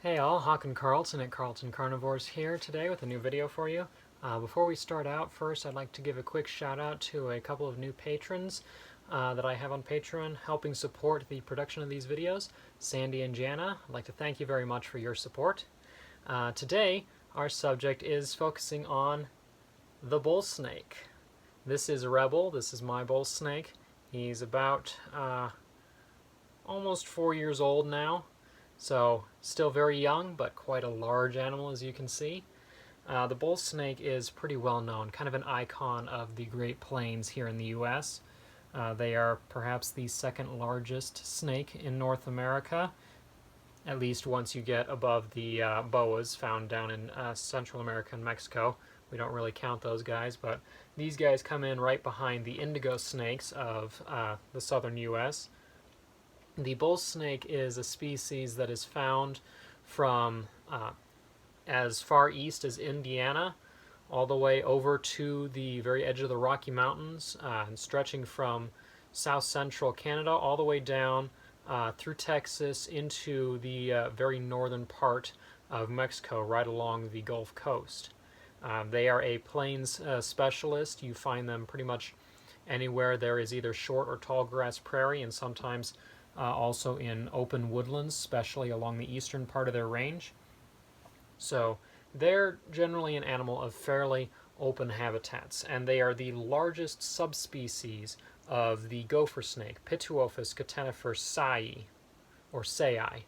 Hey all, Hawk and Carlton at Carlton Carnivores here today with a new video for you. Before we start out, first I'd like to give a quick shout out to a couple of new patrons that I have on Patreon helping support the production of these videos, Sandy and Jana. I'd like to thank you very much for your support. Today our subject is focusing on the bullsnake. This is Rebel, this is my bullsnake. He's about almost 4 years old now. So, still very young, but quite a large animal, as you can see. The bullsnake is pretty well known, kind of an icon of the Great Plains here in the U.S. They are perhaps the second largest snake in North America, at least once you get above the boas found down in Central America and Mexico. We don't really count those guys, but these guys come in right behind the indigo snakes of the southern U.S. The bullsnake is a species that is found from as far east as Indiana all the way over to the very edge of the Rocky Mountains and stretching from south central Canada all the way down through Texas into the very northern part of Mexico right along the Gulf Coast. They are a plains specialist. You find them pretty much anywhere there is either short or tall grass prairie, and sometimes also in open woodlands, especially along the eastern part of their range. So they're generally an animal of fairly open habitats, and they are the largest subspecies of the gopher snake, Pituophis catenifer sai, or sai.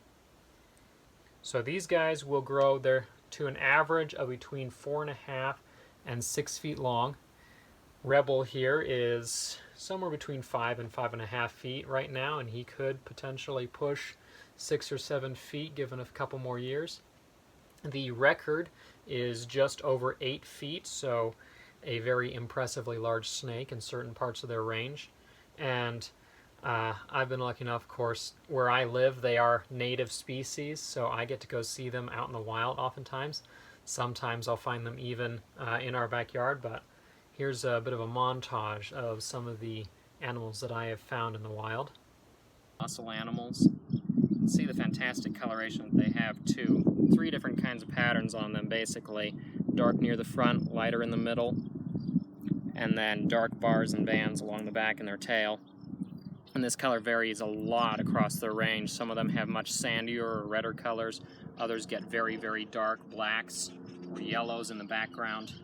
So these guys will grow to an average of between 4.5 and 6 feet long. Rebel here is somewhere between 5 and 5.5 feet right now, and he could potentially push 6 or 7 feet given a couple more years. The record is just over 8 feet, so a very impressively large snake in certain parts of their range. And I've been lucky enough, of course, where I live, they are native species, so I get to go see them out in the wild oftentimes. Sometimes I'll find them even in our backyard, but here's a bit of a montage of some of the animals that I have found in the wild. Fossil animals. You can see the fantastic coloration that they have too. 3 different kinds of patterns on them basically. Dark near the front, lighter in the middle, and then dark bars and bands along the back in their tail. And this color varies a lot across their range. Some of them have much sandier or redder colors. Others get very, very dark blacks or yellows in the background.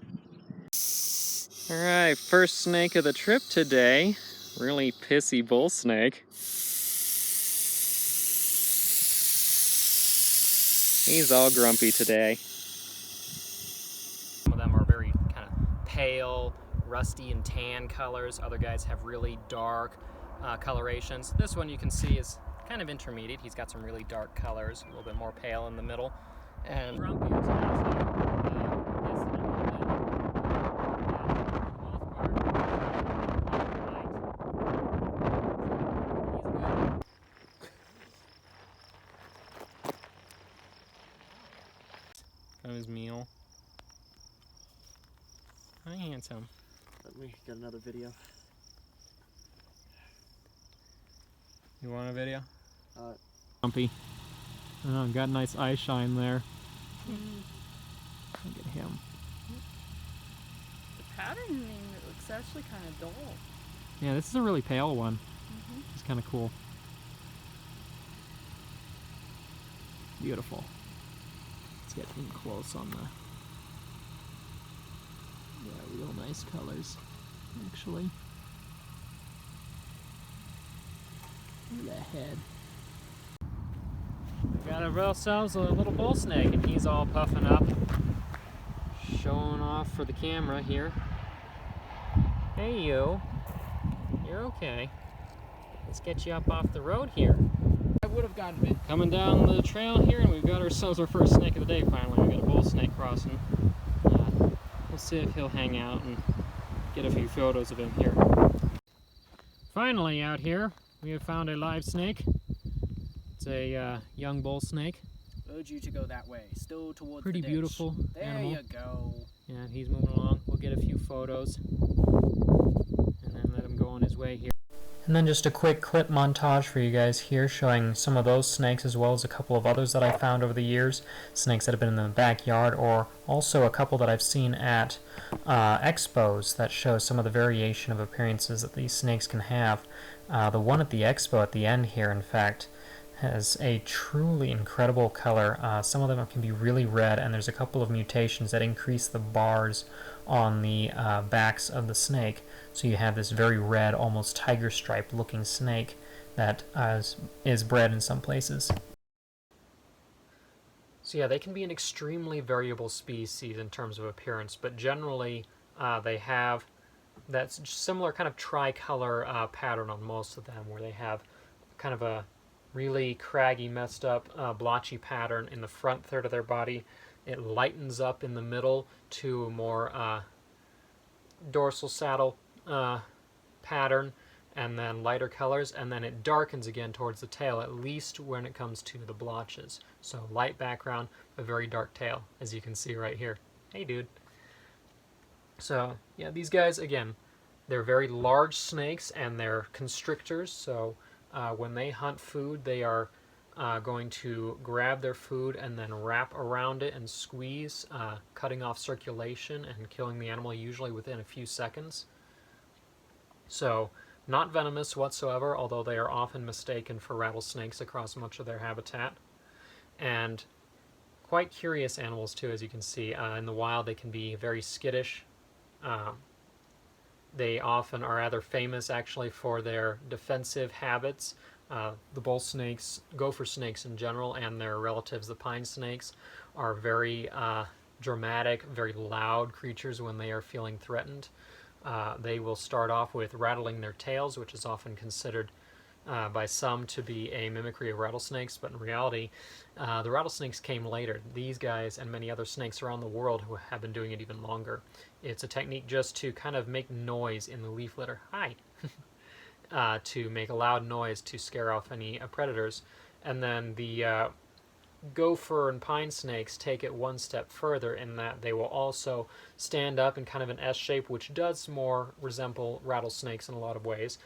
Alright, first snake of the trip today. Really pissy bullsnake. He's all grumpy today. Some of them are very kind of pale, rusty and tan colors. Other guys have really dark colorations. This one you can see is kind of intermediate. He's got some really dark colors, a little bit more pale in the middle. And grumpy is his meal. Hi, handsome. Let me get another video. You want a video? Grumpy. Oh, got a nice eye shine there. Look at him. The patterning looks actually kind of dull. Yeah, this is a really pale one. It's kind of cool. Beautiful. Let's get in close on the... Yeah, real nice colors, actually. Look at that head. We got ourselves a little bull snake, and he's all puffing up, showing off for the camera here. Hey you, you're okay. Let's get you up off the road here. I would have gotten it. Coming down the trail here, and we've got ourselves our first snake of the day finally. We got a bull snake crossing. We'll see if he'll hang out and get a few photos of him here. Finally out here, we have found a live snake. It's a young bull snake. Urge you to go that way, still towards Pretty the ditch. beautiful there animal. You go. Yeah, he's moving along. We'll get a few photos and then let him go on his way here. And then just a quick clip montage for you guys here showing some of those snakes as well as a couple of others that I found over the years. Snakes that have been in the backyard, or also a couple that I've seen at expos that show some of the variation of appearances that these snakes can have. The one at the expo at the end here, in fact, has a truly incredible color. Some of them can be really red, and there's a couple of mutations that increase the bars on the backs of the snake. So you have this very red, almost tiger stripe looking snake that is bred in some places. So yeah, they can be an extremely variable species in terms of appearance, but generally they have that similar kind of tricolor pattern on most of them, where they have kind of a really craggy, messed up, blotchy pattern in the front third of their body. It lightens up in the middle to a more dorsal saddle pattern, and then lighter colors, and then it darkens again towards the tail, at least when it comes to the blotches. So light background, but very dark tail, as you can see right here. Hey, dude. So yeah, these guys, again, they're very large snakes, and they're constrictors, so when they hunt food, they are going to grab their food and then wrap around it and squeeze, cutting off circulation and killing the animal usually within a few seconds. So not venomous whatsoever, although they are often mistaken for rattlesnakes across much of their habitat. And quite curious animals too, as you can see. In the wild they can be very skittish. They often are rather famous actually for their defensive habits. The bull snakes, gopher snakes in general, and their relatives, the pine snakes, are very dramatic, very loud creatures when they are feeling threatened. They will start off with rattling their tails, which is often considered by some to be a mimicry of rattlesnakes, but in reality, the rattlesnakes came later. These guys and many other snakes around the world who have been doing it even longer. It's a technique just to kind of make noise in the leaf litter. Hi! To make a loud noise to scare off any predators. And then the gopher and pine snakes take it one step further in that they will also stand up in kind of an S shape, which does more resemble rattlesnakes in a lot of ways.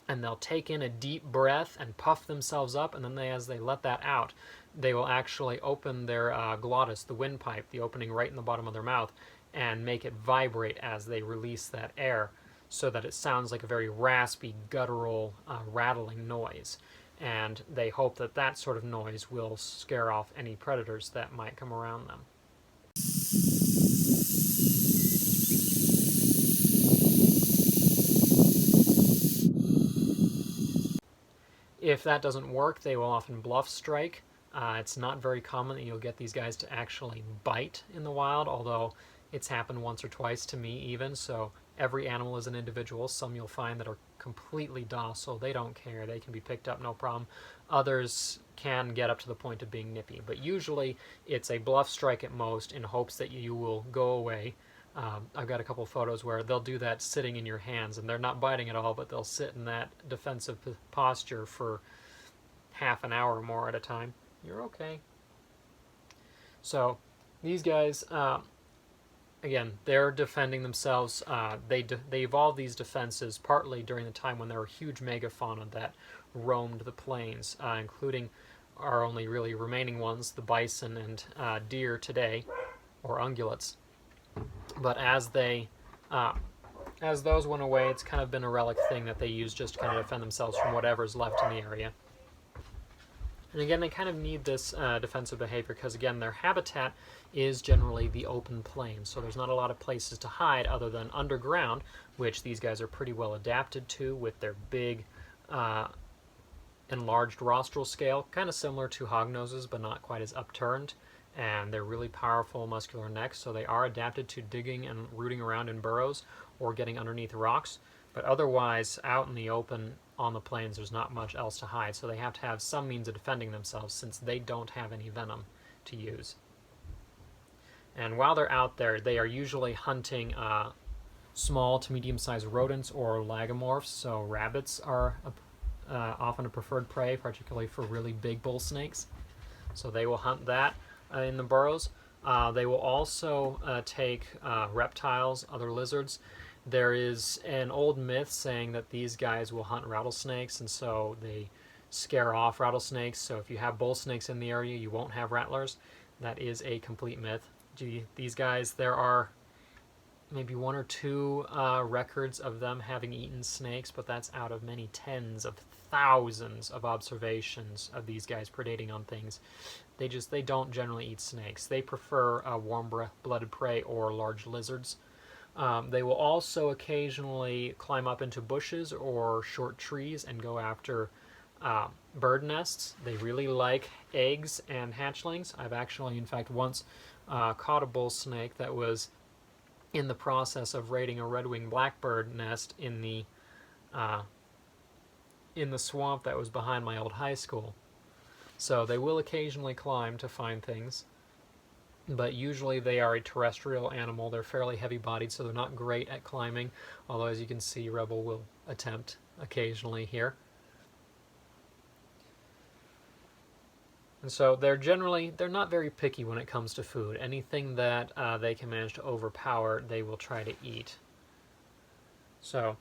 And they'll take in a deep breath and puff themselves up, and then as they let that out, they will actually open their glottis, the windpipe, the opening right in the bottom of their mouth, and make it vibrate as they release that air, so that it sounds like a very raspy, guttural, rattling noise. And they hope that that sort of noise will scare off any predators that might come around them. If that doesn't work, they will often bluff strike. It's not very common that you'll get these guys to actually bite in the wild, although it's happened once or twice to me even, so every animal is an individual. Some you'll find that are completely docile. They don't care. They can be picked up, no problem. Others can get up to the point of being nippy, but usually it's a bluff strike at most in hopes that you will go away. I've got a couple photos where they'll do that sitting in your hands, and they're not biting at all, but they'll sit in that defensive posture for half an hour or more at a time. You're okay. So these guys, again, they're defending themselves. They evolved these defenses partly during the time when there were huge megafauna that roamed the plains, including our only really remaining ones, the bison and deer today, or ungulates. But as those went away, it's kind of been a relic thing that they use just to kind of defend themselves from whatever's left in the area. And again, they kind of need this defensive behavior because, again, their habitat is generally the open plain. So there's not a lot of places to hide other than underground, which these guys are pretty well adapted to with their big enlarged rostral scale, kind of similar to hognoses, but not quite as upturned. And they're really powerful muscular necks, so they are adapted to digging and rooting around in burrows or getting underneath rocks. But otherwise, out in the open on the plains, there's not much else to hide, so they have to have some means of defending themselves since they don't have any venom to use. And while they're out there, they are usually hunting small to medium-sized rodents or lagomorphs, so rabbits are often a preferred prey, particularly for really big bull snakes. So they will hunt that in the burrows. They will also take reptiles, other lizards, There is an old myth saying that these guys will hunt rattlesnakes, and so they scare off rattlesnakes. So if you have bull snakes in the area, you won't have rattlers. That is a complete myth. These guys, there are maybe one or two records of them having eaten snakes, but that's out of many tens of thousands of observations of these guys predating on things. They don't generally eat snakes. They prefer warm-blooded prey or large lizards. They will also occasionally climb up into bushes or short trees and go after bird nests. They really like eggs and hatchlings. I've actually, in fact, once caught a bull snake that was in the process of raiding a red-winged blackbird nest in the swamp that was behind my old high school. So they will occasionally climb to find things, but usually they are a terrestrial animal. They're fairly heavy-bodied, so they're not great at climbing, although as you can see, Rebel will attempt occasionally here. And so they're not very picky when it comes to food. Anything that they can manage to overpower, they will try to eat. So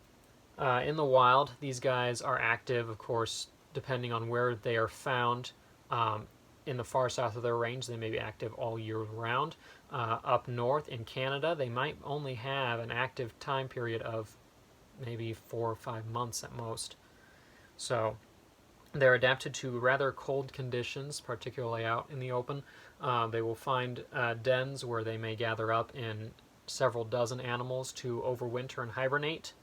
in the wild, these guys are active, of course, depending on where they are found. In the far south of their range, they may be active all year round. Up north in Canada, they might only have an active time period of maybe 4 or 5 months at most. So they're adapted to rather cold conditions, particularly out in the open. They will find dens where they may gather up in several dozen animals to overwinter and hibernate.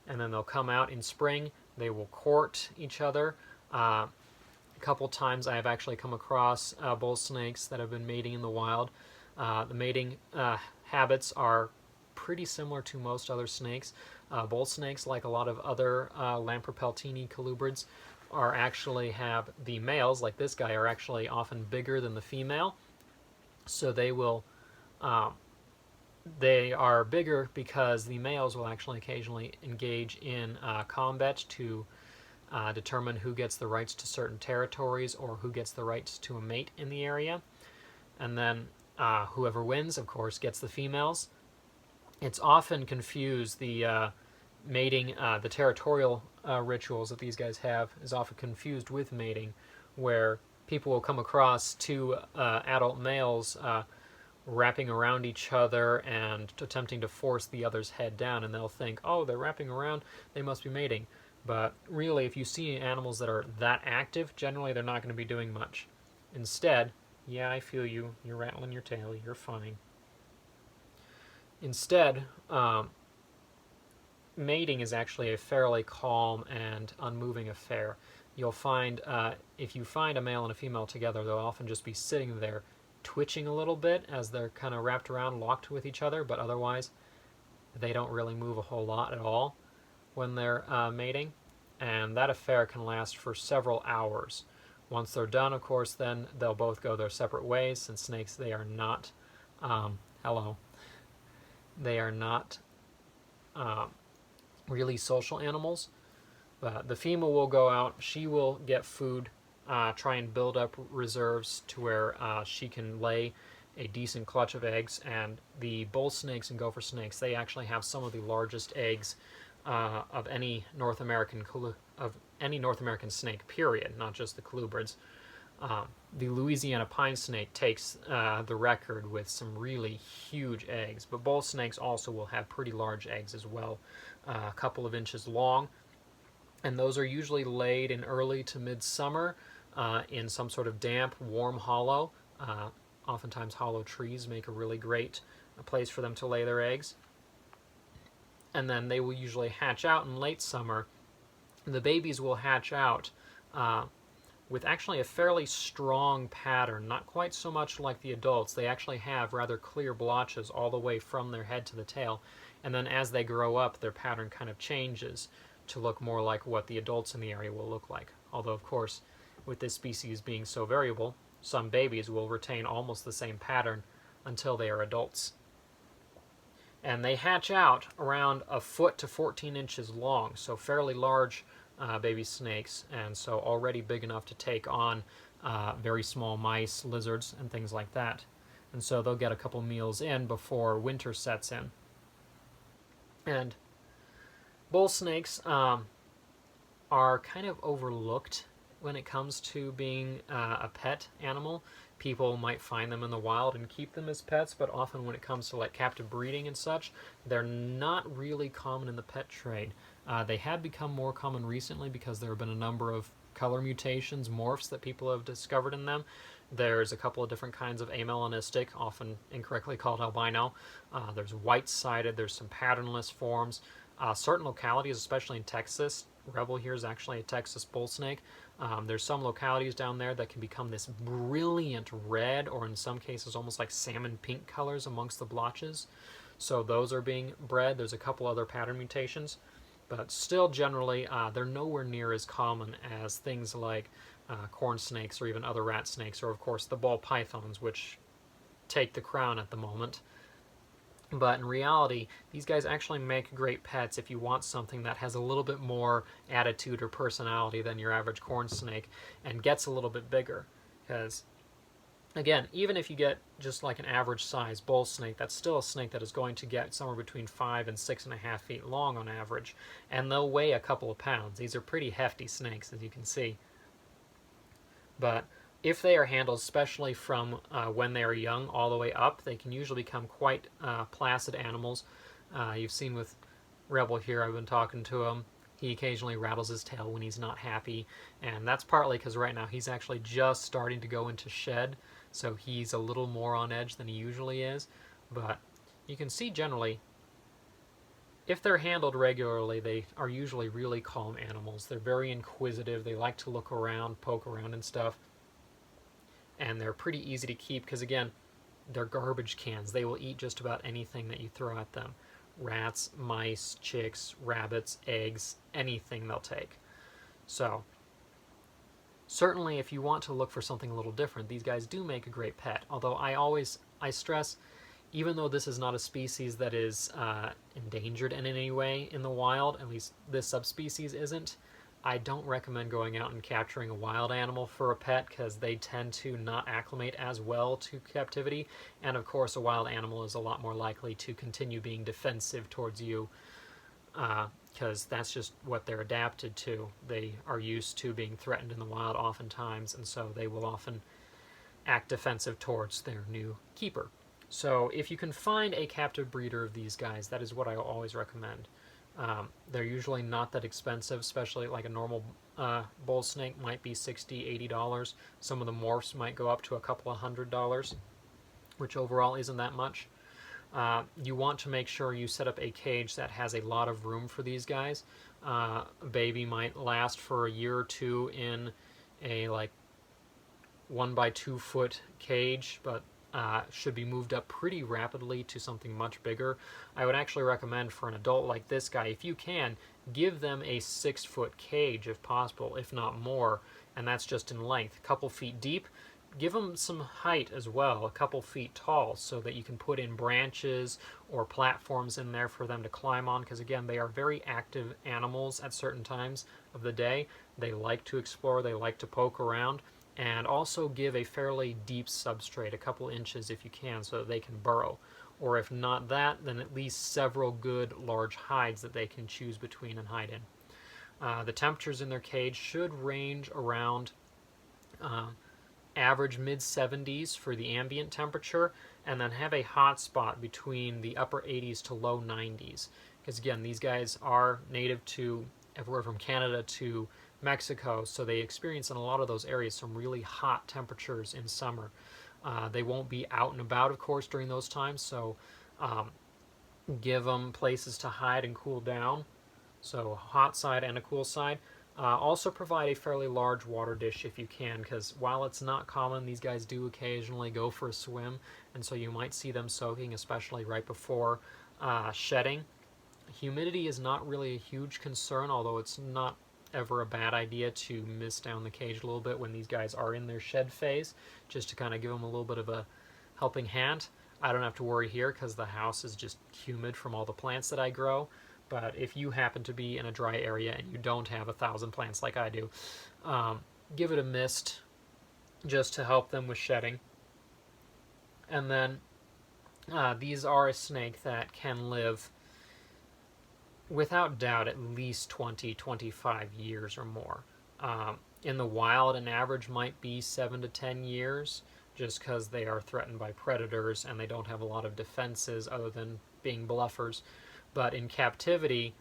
And then they'll come out in spring. They will court each other. A couple times I have actually come across bull snakes that have been mating in the wild. The mating habits are pretty similar to most other snakes. Bull snakes, like a lot of other Lamprepeltini colubrids, have the males, like this guy, are actually often bigger than the female. So they are bigger because the males will actually occasionally engage in combat to determine who gets the rights to certain territories or who gets the rights to a mate in the area. And then whoever wins, of course, gets the females. It's often confused, the mating, the territorial rituals that these guys have is often confused with mating, where people will come across two adult males wrapping around each other and attempting to force the other's head down, and they'll think, oh, they're wrapping around, they must be mating. But really, if you see animals that are that active, generally they're not going to be doing much. Instead, yeah, I feel you, you're rattling your tail, you're fine. Instead, mating is actually a fairly calm and unmoving affair. You'll find, if you find a male and a female together, they'll often just be sitting there twitching a little bit as they're kind of wrapped around, locked with each other, but otherwise they don't really move a whole lot at all when they're mating, and that affair can last for several hours. Once they're done, of course, then they'll both go their separate ways. Since snakes, they are not, they are not really social animals. The female will go out, she will get food, try and build up reserves to where she can lay a decent clutch of eggs, and the bull snakes and gopher snakes, they actually have some of the largest eggs of any North American snake, period, not just the colubrids. The Louisiana pine snake takes the record with some really huge eggs, but bull snakes also will have pretty large eggs as well, a couple of inches long, and those are usually laid in early to mid-summer in some sort of damp, warm hollow. Oftentimes hollow trees make a really great place for them to lay their eggs. And then they will usually hatch out in late summer. The babies will hatch out with actually a fairly strong pattern, not quite so much like the adults. They actually have rather clear blotches all the way from their head to the tail. And then as they grow up, their pattern kind of changes to look more like what the adults in the area will look like. Although, of course, with this species being so variable, some babies will retain almost the same pattern until they are adults. And they hatch out around a foot to 14 inches long, so fairly large baby snakes, and so already big enough to take on very small mice, lizards, and things like that. And so they'll get a couple meals in before winter sets in. And bull snakes are kind of overlooked when it comes to being a pet animal. People might find them in the wild and keep them as pets, but often when it comes to like captive breeding and such, they're not really common in the pet trade. They have become more common recently because there have been a number of color mutations, morphs that people have discovered in them. There's a couple of different kinds of amelanistic, often incorrectly called albino. There's white-sided, there's some patternless forms. Certain localities, especially in Texas, Rebel here is actually a Texas bull snake. There's some localities down there that can become this brilliant red, or in some cases almost like salmon pink colors amongst the blotches. So those are being bred. There's a couple other pattern mutations, but still generally they're nowhere near as common as things like corn snakes or even other rat snakes, or of course the ball pythons, which take the crown at the moment. But in reality, these guys actually make great pets if you want something that has a little bit more attitude or personality than your average corn snake and gets a little bit bigger. Because, again, even if you get just like an average size bull snake, that's still a snake that is going to get somewhere between 5 and 6.5 feet long on average. And they'll weigh a couple of pounds. These are pretty hefty snakes, as you can see. But if they are handled, especially from when they are young all the way up, they can usually become quite placid animals. You've seen with Rebel here, I've been talking to him. He occasionally rattles his tail when he's not happy, and that's partly because right now he's actually just starting to go into shed, so he's a little more on edge than he usually is. But you can see generally, if they're handled regularly, they are usually really calm animals. They're very inquisitive. They like to look around, poke around and stuff. And they're pretty easy to keep because, again, they're garbage cans. They will eat just about anything that you throw at them. Rats, mice, chicks, rabbits, eggs, anything they'll take. So, certainly if you want to look for something a little different, these guys do make a great pet. Although I stress, even though this is not a species that is endangered in any way in the wild, at least this subspecies isn't, I don't recommend going out and capturing a wild animal for a pet because they tend to not acclimate as well to captivity. And of course, a wild animal is a lot more likely to continue being defensive towards you because that's just what they're adapted to. They are used to being threatened in the wild oftentimes, and so they will often act defensive towards their new keeper. So if you can find a captive breeder of these guys, that is what I always recommend. They're usually not that expensive, especially like a normal bull snake might be $60, $80. Some of the morphs might go up to a couple of $100, which overall isn't that much. You want to make sure you set up a cage that has a lot of room for these guys. A baby might last for a year or two in a like 1 by 2 foot cage, but should be moved up pretty rapidly to something much bigger. I would actually recommend for an adult like this guy, if you can, give them a 6-foot cage if possible, if not more, and that's just in length. A couple feet deep. Give them some height as well, a couple feet tall, so that you can put in branches or platforms in there for them to climb on, because again, they are very active animals at certain times of the day. They like to explore, they like to poke around, and also give a fairly deep substrate, a couple inches if you can, so that they can burrow. Or if not that, then at least several good large hides that they can choose between and hide in. The temperatures in their cage should range around average mid-70s for the ambient temperature, and then have a hot spot between the upper 80s to low 90s. Because again, these guys are native to everywhere from Canada to Mexico, so they experience in a lot of those areas some really hot temperatures in summer. They won't be out and about, of course, during those times, so give them places to hide and cool down. So a hot side and a cool side. Also provide a fairly large water dish if you can, because while it's not common, these guys do occasionally go for a swim, and so you might see them soaking, especially right before shedding. Humidity is not really a huge concern, although it's not ever a bad idea to mist down the cage a little bit when these guys are in their shed phase, just to kind of give them a little bit of a helping hand. I don't have to worry here because the house is just humid from all the plants that I grow. But if you happen to be in a dry area and you don't have 1,000 plants like I do, give it a mist just to help them with shedding. And then these are a snake that can live without doubt at least 20-25 years or more. In the wild, an average might be 7 to 10 years, just because they are threatened by predators and they don't have a lot of defenses other than being bluffers. But in captivity,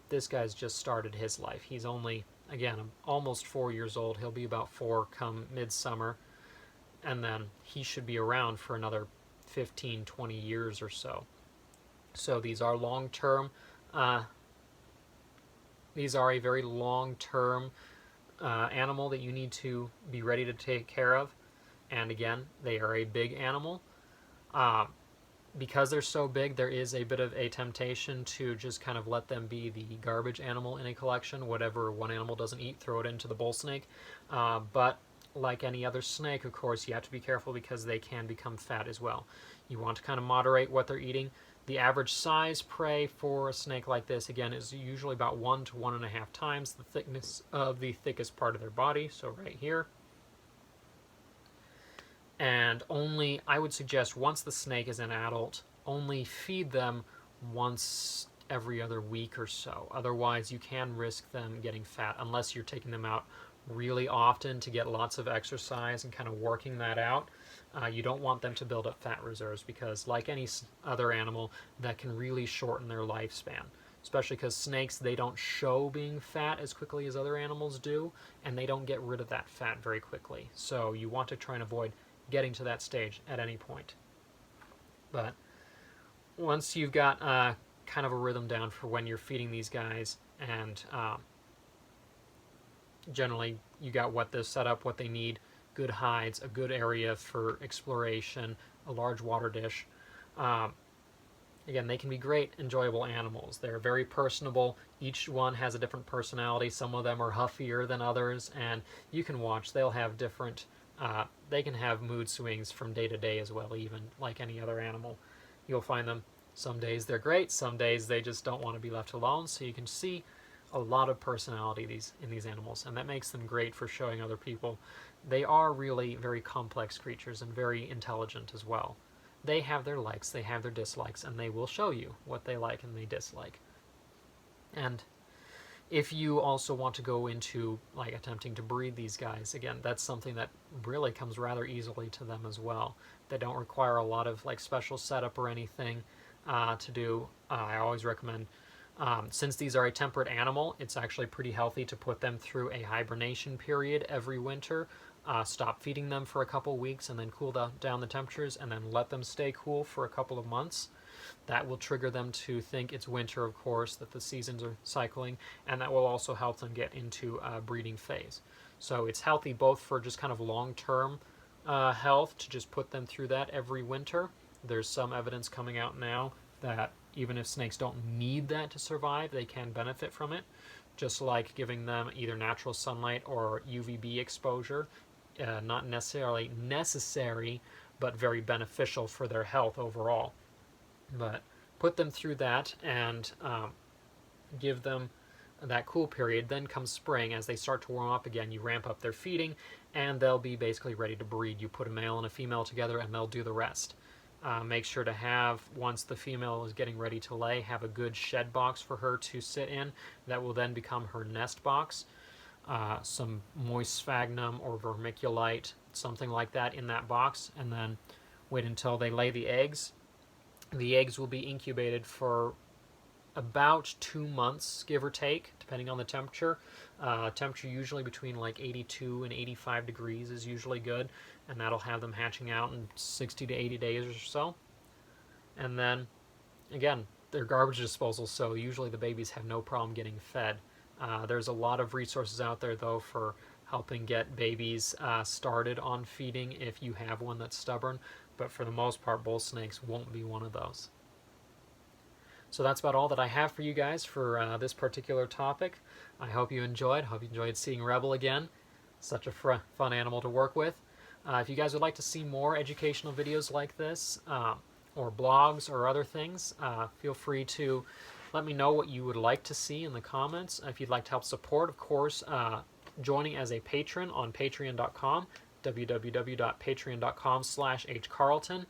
this guy's just started his life. He's only, again, almost 4 years old. He'll be about 4 come midsummer, and then he should be around for another 15-20 years or so. So these are long-term. These are a very long-term animal that you need to be ready to take care of. And again, they are a big animal. Because they're so big, there is a bit of a temptation to just kind of let them be the garbage animal in a collection. Whatever one animal doesn't eat, throw it into the bull snake. But like any other snake, of course, you have to be careful because they can become fat as well. You want to kind of moderate what they're eating. The average size prey for a snake like this, again, is usually about 1 to 1.5 times the thickness of the thickest part of their body, so right here. And only, I would suggest, once the snake is an adult, only feed them once every other week or so. Otherwise, you can risk them getting fat unless you're taking them out really often to get lots of exercise and kind of working that out. You don't want them to build up fat reserves because, like any other animal, that can really shorten their lifespan. Especially because snakes, they don't show being fat as quickly as other animals do, and they don't get rid of that fat very quickly. So you want to try and avoid getting to that stage at any point. But once you've got kind of a rhythm down for when you're feeding these guys, and generally you got what they're set up, what they need, good hides, a good area for exploration, a large water dish. Again, they can be great, enjoyable animals. They're very personable. Each one has a different personality. Some of them are huffier than others, and you can watch. They'll have different, they can have mood swings from day to day as well, even like any other animal. You'll find them, some days they're great, some days they just don't want to be left alone, so you can see a lot of personality in these animals, and that makes them great for showing other people. They are really very complex creatures and very intelligent as well. They have their likes, they have their dislikes, and they will show you what they like and they dislike. And if you also want to go into like attempting to breed these guys, again, that's something that really comes rather easily to them as well. They don't require a lot of like special setup or anything to do. I always recommend, since these are a temperate animal, it's actually pretty healthy to put them through a hibernation period every winter. Stop feeding them for a couple weeks and then cool down the temperatures and then let them stay cool for a couple of months. That will trigger them to think it's winter, of course, that the seasons are cycling, and that will also help them get into a breeding phase. So it's healthy both for just kind of long-term health to just put them through that every winter. There's some evidence coming out now that even if snakes don't need that to survive, they can benefit from it, just like giving them either natural sunlight or UVB exposure. Not necessarily necessary, but very beneficial for their health overall. But put them through that and give them that cool period. Then comes spring, as they start to warm up again, you ramp up their feeding, and they'll be basically ready to breed. You put a male and a female together, and they'll do the rest. Make sure to have, once the female is getting ready to lay, have a good shed box for her to sit in. That will then become her nest box. Some moist sphagnum or vermiculite, something like that in that box, and then wait until they lay the eggs. The eggs will be incubated for about 2 months, give or take, depending on the temperature. Temperature usually between like 82 and 85 degrees is usually good, and that'll have them hatching out in 60 to 80 days or so. And then, again, they're garbage disposal, so usually the babies have no problem getting fed. There's a lot of resources out there, though, for helping get babies started on feeding if you have one that's stubborn, but for the most part, bull snakes won't be one of those. So that's about all that I have for you guys for this particular topic. I hope you enjoyed. Hope you enjoyed seeing Rebel again. Such a fun animal to work with. If you guys would like to see more educational videos like this, or blogs or other things, feel free to let me know what you would like to see in the comments. If you'd like to help support, of course, joining as a patron on patreon.com. www.patreon.com/hcarlton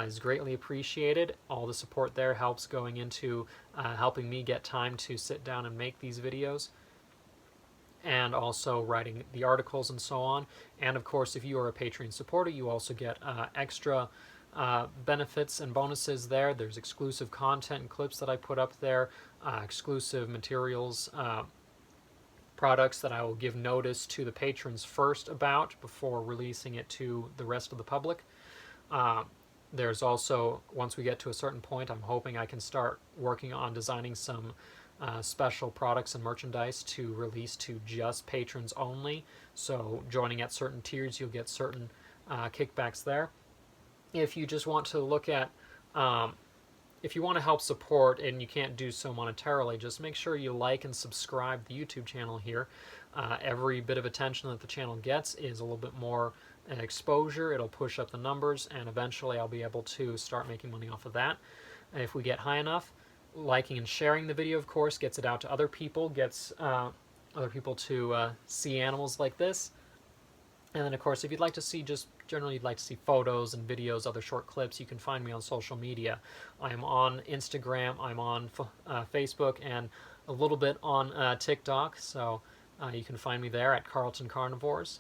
is greatly appreciated. All the support there helps going into helping me get time to sit down and make these videos, and also writing the articles and so on. And of course, if you are a Patreon supporter, you also get extra benefits and bonuses there. There's exclusive content and clips that I put up there, exclusive materials, products that I will give notice to the patrons first about before releasing it to the rest of the public. There's also, once we get to a certain point, I'm hoping I can start working on designing some special products and merchandise to release to just patrons only. So joining at certain tiers, you'll get certain kickbacks there. If you just want to look at, if you want to help support and you can't do so monetarily, just make sure you like and subscribe the YouTube channel here. Every bit of attention that the channel gets is a little bit more exposure. It'll push up the numbers, and eventually I'll be able to start making money off of that. And if we get high enough, liking and sharing the video, of course, gets it out to other people, gets other people to see animals like this. And then, of course, if you'd like to see generally you'd like to see photos and videos, other short clips, you can find me on social media. I'm on Instagram, I'm on Facebook, and a little bit on TikTok, so you can find me there at Carlton Carnivores.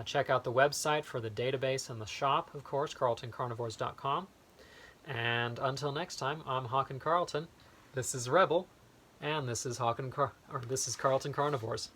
Check out the website for the database and the shop, of course, carltoncarnivores.com. And until next time, I'm Hawken Carlton. This is Rebel, and this is Carlton Carnivores.